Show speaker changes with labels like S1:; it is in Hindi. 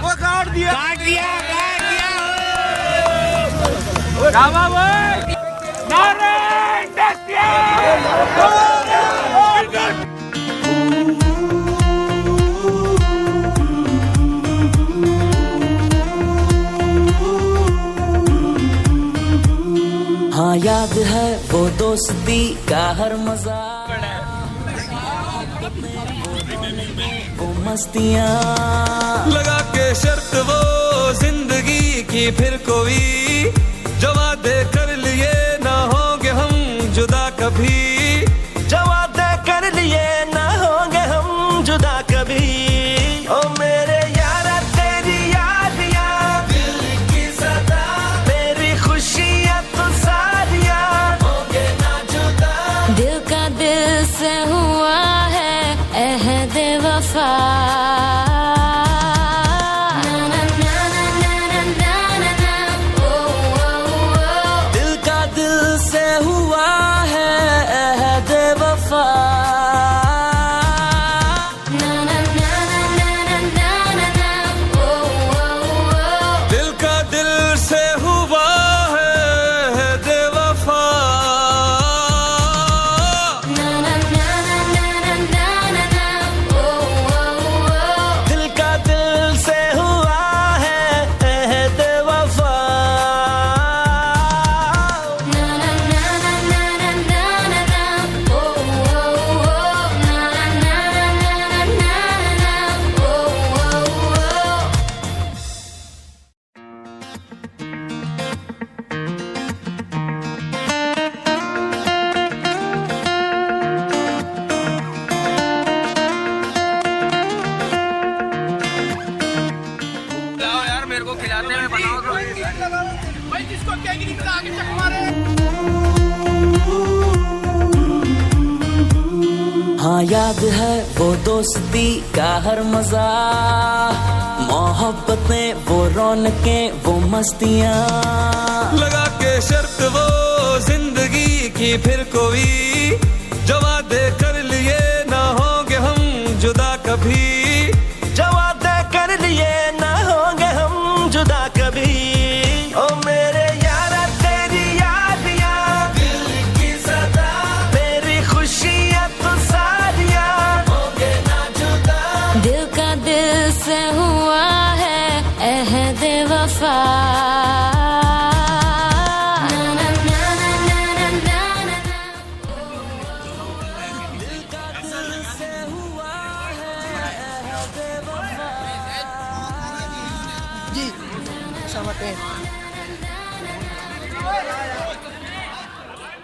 S1: वो काट दिया
S2: काट दिया
S1: रामा भाई नारे
S3: हाँ याद है वो दोस्ती का हर मजा, वो मस्तियाँ
S4: लगा के शर्त वो जिंदगी की फिर कोई जो वादे कर लिए ना होंगे हम जुदा कभी,
S3: जो वादे कर लिए ना होंगे हम जुदा कभी। ओ मेरे यारा तेरी यादियाँ दिल की सदा, मेरी खुशियाँ तो सारियाँ होंगे ना जुदा।
S5: दिल का दिल से हुआ है अहद वफा,
S3: दिल का दिल से हुआ है अहद वफा।
S4: दिल का दिल से हुआ है बेवफा।
S3: दिल का दिल से हुआ है अहद वफा।
S1: लाओ यार मेरे को खिलाते हुए बनाओ तो भाई जिसको कहेंगे निकला आगे चक मारे।
S3: हाँ याद है वो दोस्ती का हर मजा, मोहब्बतें वो रौनकें वो मस्तियाँ,
S4: लगा के शर्त वो जिंदगी की फिर कोई जो वादे कर लिए ना होंगे हम जुदा कभी,
S3: जो वादे कर लिए ना होंगे हम जुदा कभी। ओ मेरे यारा तेरी यादियाँ दिल की सदा, मेरी खुशियाँ तो सारियाँ होंगे ना जुदा।
S5: दिल का दिल से हुआ है अहद वफा।
S3: दिल का दिल से हुआ है अहद वफा।
S6: जी, sama teh.